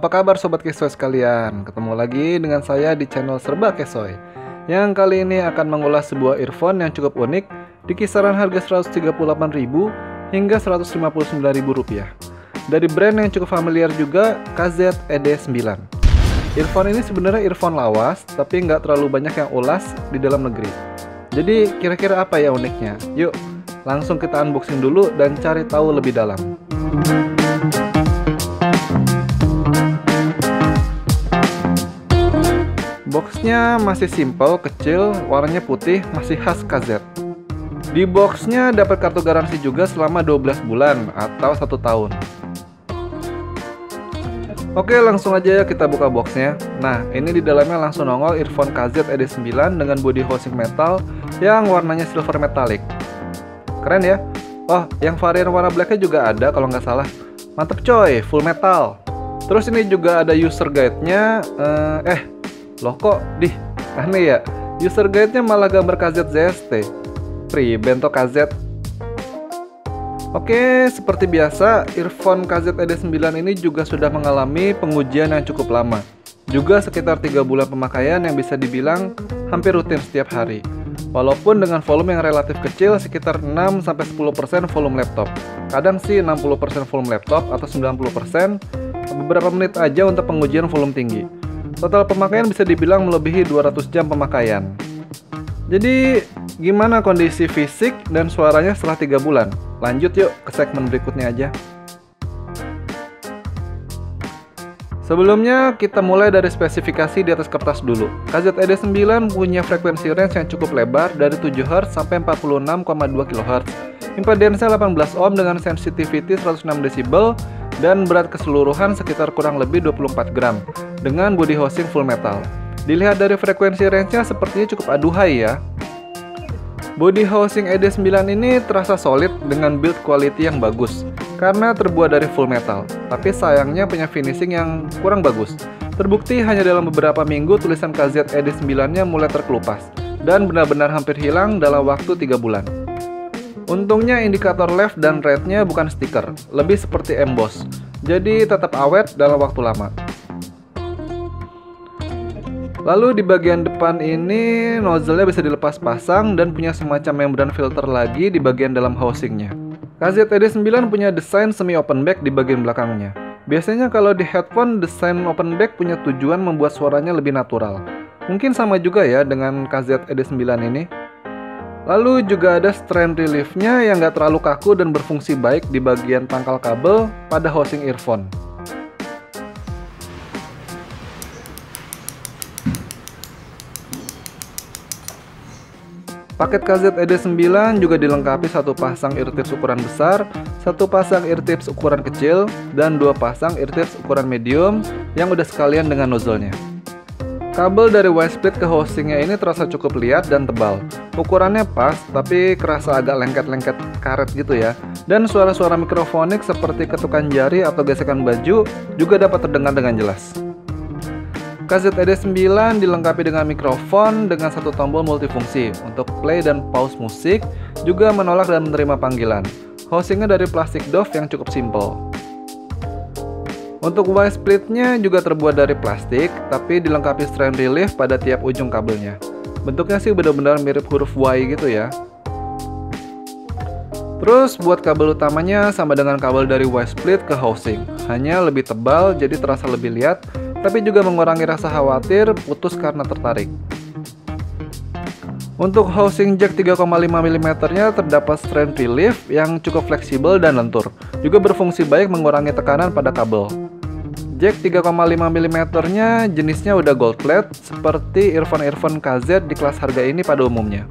Apa kabar Sobat Kesoy sekalian? Ketemu lagi dengan saya di channel Serba Kesoy, yang kali ini akan mengulas sebuah earphone yang cukup unik di kisaran harga 138.000 hingga 159.000 rupiah. Dari brand yang cukup familiar juga, KZ-ED9. Earphone ini sebenarnya earphone lawas, tapi nggak terlalu banyak yang ulas di dalam negeri. Jadi kira-kira apa ya uniknya? Yuk, langsung kita unboxing dulu dan cari tahu lebih dalam. Boxnya masih simple, kecil, warnanya putih, masih khas KZ. Di boxnya dapat kartu garansi juga selama 12 bulan atau 1 tahun. Oke, langsung aja ya kita buka boxnya. Nah, ini di dalamnya langsung nongol earphone KZ-ED9 dengan body housing metal yang warnanya silver metallic. Keren ya? Oh, yang varian warna blacknya juga ada kalau nggak salah. Mantep coy, full metal. Terus ini juga ada user guide-nya. Loh kok aneh ya, user guide-nya malah gambar KZ-ZST. Bento KZ. Oke, seperti biasa, earphone KZ-ED9 ini juga sudah mengalami pengujian yang cukup lama. Juga sekitar 3 bulan pemakaian yang bisa dibilang hampir rutin setiap hari. Walaupun dengan volume yang relatif kecil, sekitar 6-10% volume laptop. Kadang sih 60% volume laptop atau 90%, beberapa menit aja untuk pengujian volume tinggi. Total pemakaian bisa dibilang melebihi 200 jam pemakaian. Jadi, gimana kondisi fisik dan suaranya setelah 3 bulan? Lanjut yuk ke segmen berikutnya aja. Sebelumnya, kita mulai dari spesifikasi di atas kertas dulu. KZ-ED9 punya frekuensi range yang cukup lebar dari 7 Hz sampai 46,2 kHz. Impedance 18 ohm dengan sensitivity 106 dB dan berat keseluruhan sekitar kurang lebih 24 gram dengan body housing full metal. Dilihat dari frekuensi range-nya sepertinya cukup aduhai ya. Body housing ED9 ini terasa solid dengan build quality yang bagus karena terbuat dari full metal, tapi sayangnya punya finishing yang kurang bagus. Terbukti hanya dalam beberapa minggu tulisan KZ-ED9-nya mulai terkelupas dan benar-benar hampir hilang dalam waktu 3 bulan. Untungnya indikator left dan right-nya bukan stiker, lebih seperti emboss, jadi tetap awet dalam waktu lama. Lalu di bagian depan ini nozzle-nya bisa dilepas pasang dan punya semacam membran filter lagi di bagian dalam housingnya. KZ-ED9 punya desain semi open back di bagian belakangnya. Biasanya kalau di headphone, desain open back punya tujuan membuat suaranya lebih natural. Mungkin sama juga ya dengan KZ-ED9 ini. Lalu juga ada strain relief-nya yang nggak terlalu kaku dan berfungsi baik di bagian pangkal kabel pada housing earphone. Paket KZ-ED9 juga dilengkapi satu pasang eartips ukuran besar, satu pasang eartips ukuran kecil, dan 2 pasang eartips ukuran medium yang udah sekalian dengan nozzle-nya. Kabel dari Y-split ke housingnya ini terasa cukup liat dan tebal. Ukurannya pas, tapi kerasa agak lengket-lengket karet gitu ya. Dan suara-suara mikrofonik seperti ketukan jari atau gesekan baju juga dapat terdengar dengan jelas. KZ-ED9 dilengkapi dengan mikrofon dengan satu tombol multifungsi untuk play dan pause musik, juga menolak dan menerima panggilan. Housingnya dari plastik doff yang cukup simple. Untuk Y-splitnya juga terbuat dari plastik, tapi dilengkapi strain relief pada tiap ujung kabelnya. Bentuknya sih benar-benar mirip huruf Y gitu ya. Terus buat kabel utamanya sama dengan kabel dari Y-split ke housing, hanya lebih tebal jadi terasa lebih liat, tapi juga mengurangi rasa khawatir putus karena tertarik. Untuk housing jack 3,5 mm-nya terdapat strain relief yang cukup fleksibel dan lentur, juga berfungsi baik mengurangi tekanan pada kabel. Jack 3,5 mm-nya jenisnya udah gold plate seperti earphone KZ di kelas harga ini pada umumnya.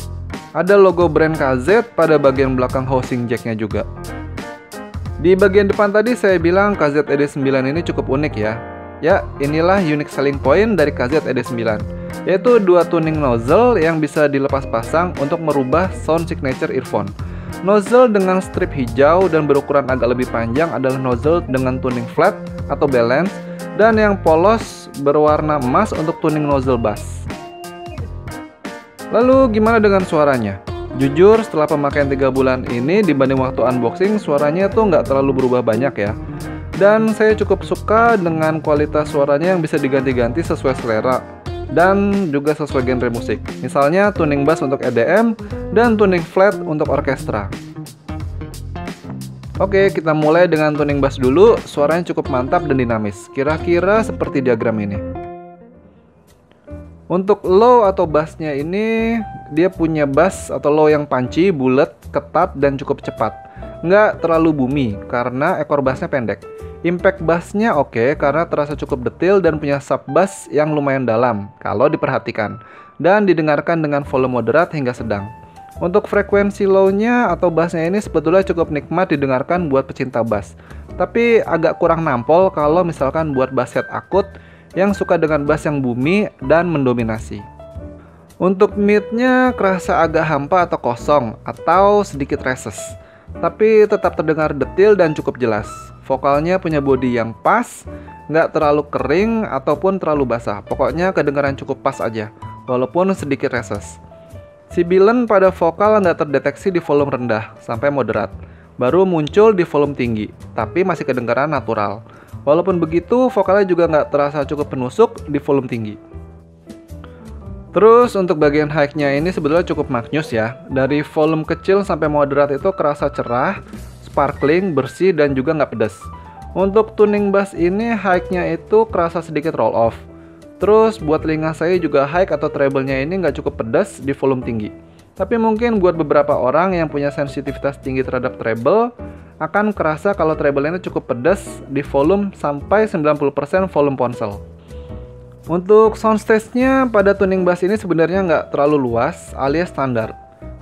Ada logo brand KZ pada bagian belakang housing jacknya juga. Di bagian depan tadi saya bilang KZ-ED9 ini cukup unik ya. Ya, inilah unique selling point dari KZ-ED9, yaitu 2 tuning nozzle yang bisa dilepas pasang untuk merubah sound signature earphone. Nozzle dengan strip hijau dan berukuran agak lebih panjang adalah nozzle dengan tuning flat atau balance, dan yang polos berwarna emas untuk tuning nozzle bass. Lalu gimana dengan suaranya? Jujur setelah pemakaian 3 bulan ini dibanding waktu unboxing, suaranya tuh nggak terlalu berubah banyak ya. Dan saya cukup suka dengan kualitas suaranya yang bisa diganti-ganti sesuai selera dan juga sesuai genre musik. Misalnya tuning bass untuk EDM dan tuning flat untuk orkestra. Oke, kita mulai dengan tuning bass dulu. Suaranya cukup mantap dan dinamis, kira-kira seperti diagram ini. Untuk low atau bassnya ini, dia punya bass atau low yang punchy, bulat, ketat, dan cukup cepat. Nggak terlalu boomy karena ekor bassnya pendek. Impact bassnya oke karena terasa cukup detail dan punya sub bass yang lumayan dalam kalau diperhatikan dan didengarkan dengan volume moderat hingga sedang. Untuk frekuensi low-nya atau bassnya ini sebetulnya cukup nikmat didengarkan buat pecinta bass, tapi agak kurang nampol kalau misalkan buat bass head akut yang suka dengan bass yang boomy dan mendominasi. Untuk mid-nya kerasa agak hampa atau kosong atau sedikit reses, tapi tetap terdengar detail dan cukup jelas. Vokalnya punya body yang pas, nggak terlalu kering ataupun terlalu basah. Pokoknya kedengaran cukup pas aja, walaupun sedikit reses. Sibilan pada vokal nggak terdeteksi di volume rendah sampai moderat, baru muncul di volume tinggi, tapi masih kedengaran natural. Walaupun begitu, vokalnya juga nggak terasa cukup penusuk di volume tinggi. Terus untuk bagian high-nya ini sebetulnya cukup maknyus ya. Dari volume kecil sampai moderat itu kerasa cerah, sparkling, bersih, dan juga nggak pedas. Untuk tuning bass ini high-nya itu kerasa sedikit roll off. Terus buat telinga saya juga high atau treble-nya ini nggak cukup pedas di volume tinggi. Tapi mungkin buat beberapa orang yang punya sensitivitas tinggi terhadap treble, akan kerasa kalau treble ini cukup pedas di volume sampai 90% volume ponsel. Untuk soundstage-nya pada tuning bass ini sebenarnya nggak terlalu luas alias standar.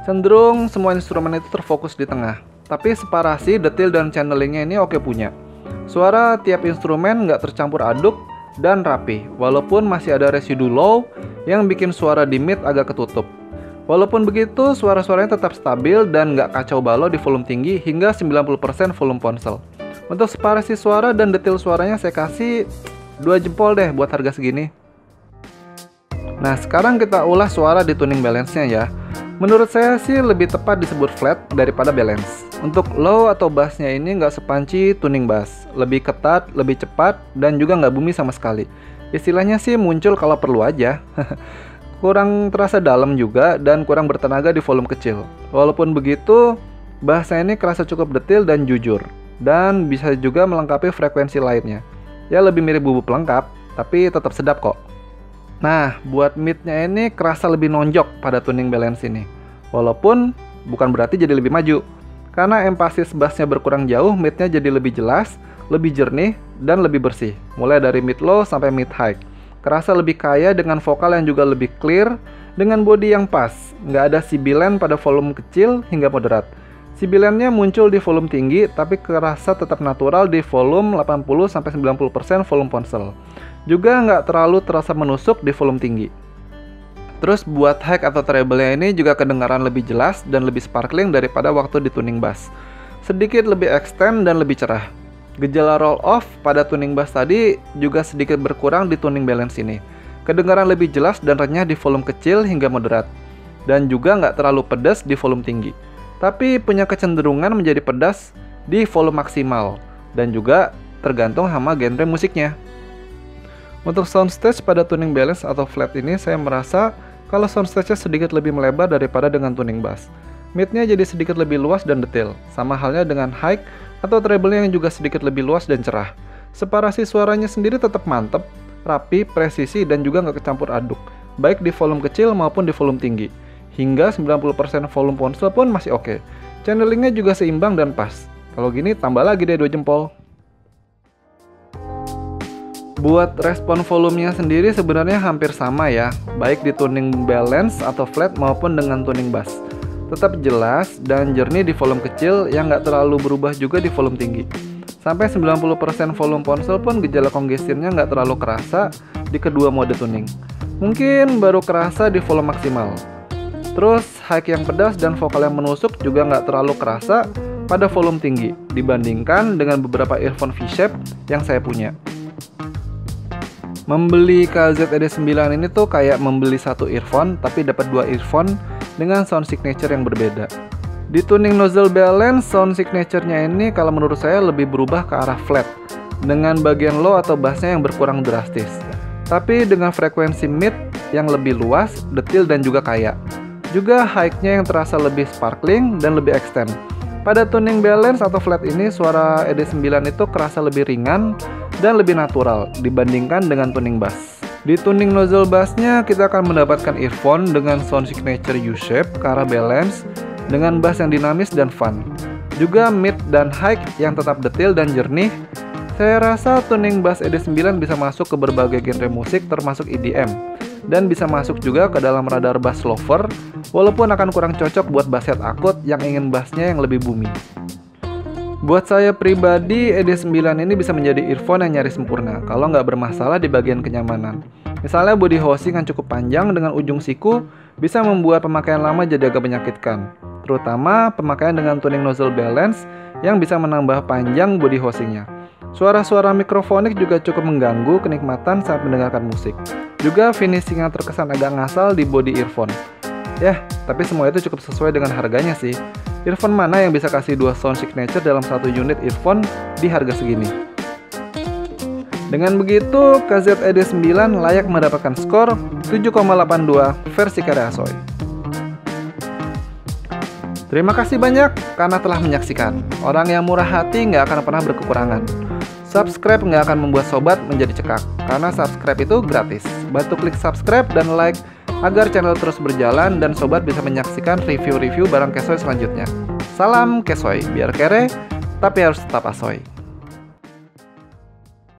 Cenderung semua instrumen itu terfokus di tengah. Tapi separasi, detail, dan channelingnya ini oke punya. Suara tiap instrumen nggak tercampur aduk dan rapi, walaupun masih ada residu low yang bikin suara di mid agak ketutup. Walaupun begitu, suara-suaranya tetap stabil dan nggak kacau balau di volume tinggi hingga 90% volume ponsel. Untuk separasi suara dan detail suaranya saya kasih 2 jempol deh buat harga segini. Nah, sekarang kita ulas suara di tuning balance-nya ya. Menurut saya sih lebih tepat disebut flat daripada balance. Untuk low atau bass-nya ini nggak sepanci tuning bass, lebih ketat, lebih cepat, dan juga nggak boomy sama sekali. Istilahnya sih muncul kalau perlu aja. Kurang terasa dalam juga dan kurang bertenaga di volume kecil. Walaupun begitu, bass-nya ini kerasa cukup detail dan jujur, dan bisa juga melengkapi frekuensi lainnya. Ya lebih mirip bubuk pelengkap, tapi tetap sedap kok. Nah, buat mid-nya ini kerasa lebih nonjok pada tuning balance ini. Walaupun bukan berarti jadi lebih maju. Karena empasis bass-nya berkurang jauh, mid-nya jadi lebih jelas, lebih jernih, dan lebih bersih. Mulai dari mid low sampai mid high. Kerasa lebih kaya dengan vokal yang juga lebih clear, dengan body yang pas. Nggak ada sibilan pada volume kecil hingga moderat. Sibilannya muncul di volume tinggi, tapi kerasa tetap natural di volume 80-90% volume ponsel. Juga nggak terlalu terasa menusuk di volume tinggi. Terus buat high atau treble-nya ini juga kedengaran lebih jelas dan lebih sparkling daripada waktu di tuning bass. Sedikit lebih extend dan lebih cerah. Gejala roll off pada tuning bass tadi juga sedikit berkurang di tuning balance ini. Kedengaran lebih jelas dan renyah di volume kecil hingga moderat. Dan juga nggak terlalu pedas di volume tinggi. Tapi punya kecenderungan menjadi pedas di volume maksimal. Dan juga tergantung sama genre musiknya. Untuk soundstage pada tuning balance atau flat ini saya merasa kalau soundstage-nya sedikit lebih melebar daripada dengan tuning bass. Mid-nya jadi sedikit lebih luas dan detail, sama halnya dengan high atau treble-nya yang juga sedikit lebih luas dan cerah. Separasi suaranya sendiri tetap mantep, rapi, presisi, dan juga nggak kecampur aduk, baik di volume kecil maupun di volume tinggi. Hingga 90% volume ponsel pun masih oke. Channelingnya juga seimbang dan pas. Kalau gini tambah lagi deh 2 jempol. Buat respon volumenya sendiri sebenarnya hampir sama ya, baik di tuning balance atau flat maupun dengan tuning bass. Tetap jelas dan jernih di volume kecil yang nggak terlalu berubah juga di volume tinggi. Sampai 90% volume ponsel pun gejala congestionnya nggak terlalu kerasa di kedua mode tuning. Mungkin baru kerasa di volume maksimal. Terus high yang pedas dan vokal yang menusuk juga nggak terlalu kerasa pada volume tinggi dibandingkan dengan beberapa earphone V-Shape yang saya punya. Membeli KZED9 ini tuh kayak membeli satu earphone tapi dapat 2 earphone dengan sound signature yang berbeda. Di tuning nozzle balance, sound signature-nya ini kalau menurut saya lebih berubah ke arah flat. dengan bagian low atau bassnya yang berkurang drastis, tapi dengan frekuensi mid yang lebih luas, detail dan juga kaya. Juga high-nya yang terasa lebih sparkling dan lebih extend. Pada tuning balance atau flat ini, suara ED9 itu kerasa lebih ringan dan lebih natural dibandingkan dengan tuning bass. Di tuning nozzle bassnya, kita akan mendapatkan earphone dengan sound signature U-shape ke arah balance dengan bass yang dinamis dan fun. Juga mid dan high yang tetap detail dan jernih. Saya rasa tuning bass ED9 bisa masuk ke berbagai genre musik termasuk EDM dan bisa masuk juga ke dalam radar bass lover, walaupun akan kurang cocok buat bass head akut yang ingin bassnya yang lebih booming. Buat saya pribadi, ED9 ini bisa menjadi earphone yang nyaris sempurna kalau nggak bermasalah di bagian kenyamanan. Misalnya body housing yang cukup panjang dengan ujung siku bisa membuat pemakaian lama jadi agak menyakitkan, terutama pemakaian dengan tuning nozzle balance yang bisa menambah panjang body housingnya. Suara-suara mikrofonik juga cukup mengganggu kenikmatan saat mendengarkan musik. Juga finishing yang terkesan agak ngasal di body earphone. Ya, tapi semua itu cukup sesuai dengan harganya sih. Earphone mana yang bisa kasih dua sound signature dalam satu unit earphone di harga segini? Dengan begitu, KZED9 layak mendapatkan skor 7,82 versi karya Asoy. Terima kasih banyak karena telah menyaksikan. Orang yang murah hati nggak akan pernah berkekurangan. Subscribe nggak akan membuat sobat menjadi cekak, karena subscribe itu gratis. Bantu klik subscribe dan like agar channel terus berjalan dan sobat bisa menyaksikan review-review barang Kesoy selanjutnya. Salam Kesoy, biar kere, tapi harus tetap asoy.